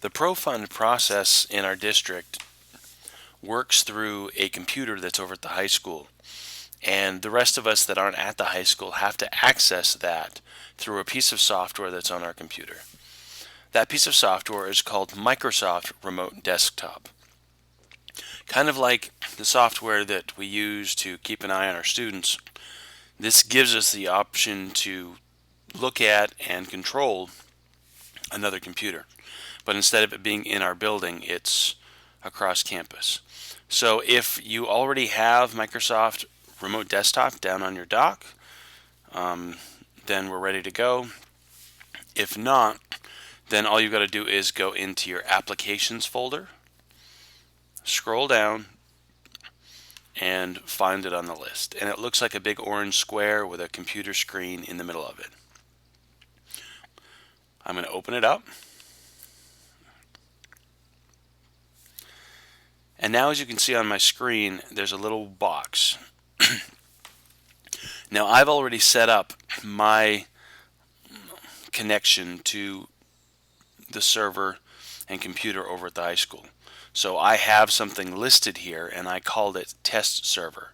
The ProFund process in our district works through a computer that's over at the high school. And the rest of us that aren't at the high school have to access that through a piece of software that's on our computer. That piece of software is called Microsoft Remote Desktop. Kind of like the software that we use to keep an eye on our students, this gives us the option to look at and control another computer. But instead of it being in our building, it's across campus. So if you already have Microsoft Remote Desktop down on your dock, then we're ready to go. If not, then all you've got to do is go into your Applications folder, scroll down, and find it on the list. And it looks like a big orange square with a computer screen in the middle of it. I'm going to open it up. And now, as you can see on my screen, there's a little box. Now, I've already set up my connection to the server and computer over at the high school. So I have something listed here, and I called it Test Server.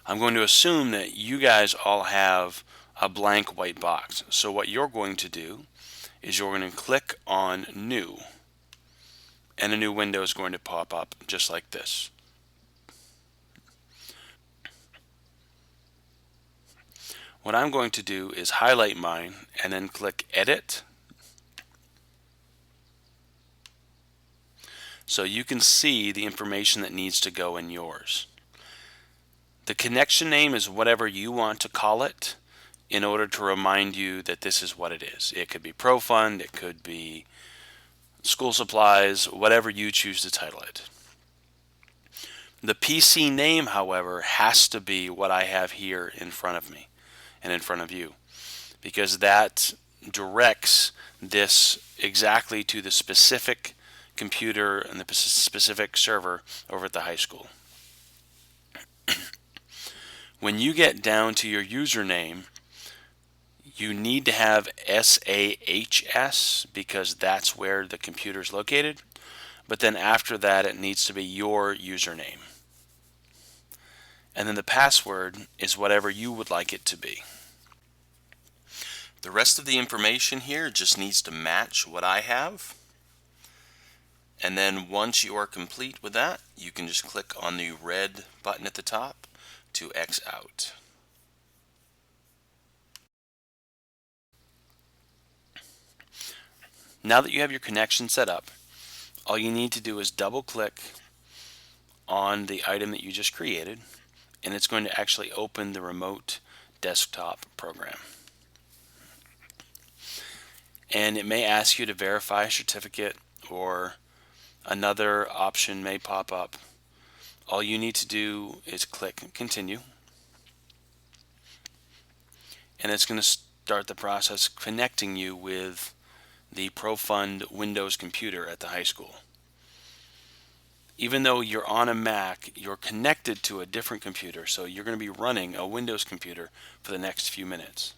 I'm going to assume that you guys all have a blank white box. So what you're going to do is you're going to click on New, and a new window is going to pop up just like this. What I'm going to do is highlight mine and then click Edit, so you can see the information that needs to go in yours. The connection name is whatever you want to call it in order to remind you that this is what it is. It could be ProFund, it could be school supplies, whatever you choose to title it. The PC name, however, has to be what I have here in front of me and in front of you, because that directs this exactly to the specific computer and the specific server over at the high school. When you get down to your username, you need to have SAHS because that's where the computer is located, but then after that it needs to be your username. And then the password is whatever you would like it to be. The rest of the information here just needs to match what I have. And then once you are complete with that, you can just click on the red button at the top to X out. Now that you have your connection set up, all you need to do is double click on the item that you just created, and it's going to actually open the remote desktop program. And it may ask you to verify a certificate, or another option may pop up. All you need to do is click Continue, and it's going to start the process connecting you with the ProFund Windows computer at the high school. Even though you're on a Mac, you're connected to a different computer, so you're going to be running a Windows computer for the next few minutes.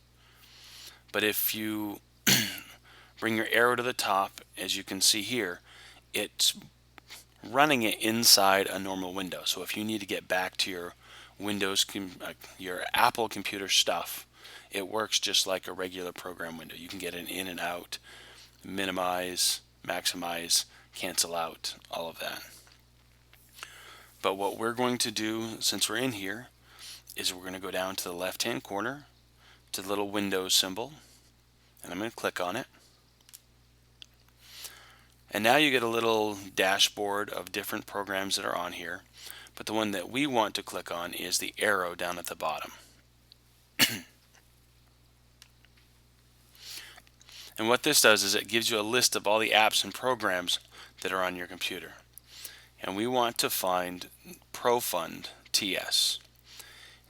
But if you bring your arrow to the top, as you can see here, it's running it inside a normal window. So if you need to get back to your Windows, your Apple computer stuff, it works just like a regular program window. You can get it in and out, minimize, maximize, cancel out, all of that. But what we're going to do, since we're in here, is we're going to go down to the left-hand corner to the little Windows symbol, and I'm going to click on it. And now you get a little dashboard of different programs that are on here, but the one that we want to click on is the arrow down at the bottom. And what this does is it gives you a list of all the apps and programs that are on your computer. And we want to find ProFund TS.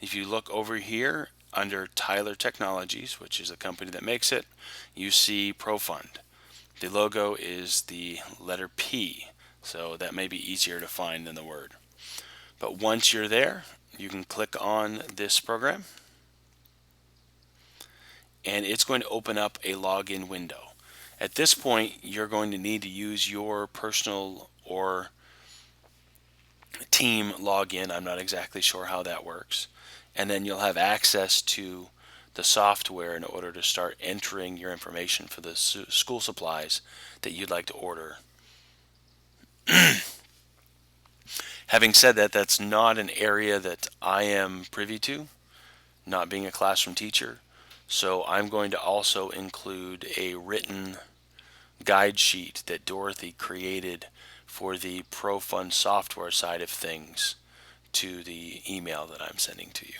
If you look over here under Tyler Technologies, which is the company that makes it, you see ProFund. The logo is the letter P, so that may be easier to find than the word. But once you're there, you can click on this program, and it's going to open up a login window. At this point, you're going to need to use your personal or team login. I'm not exactly sure how that works. And then you'll have access to the software in order to start entering your information for the school supplies that you'd like to order. Having said that, that's not an area that I am privy to, not being a classroom teacher. So I'm going to also include a written guide sheet that Dorothy created for the ProFund software side of things to the email that I'm sending to you.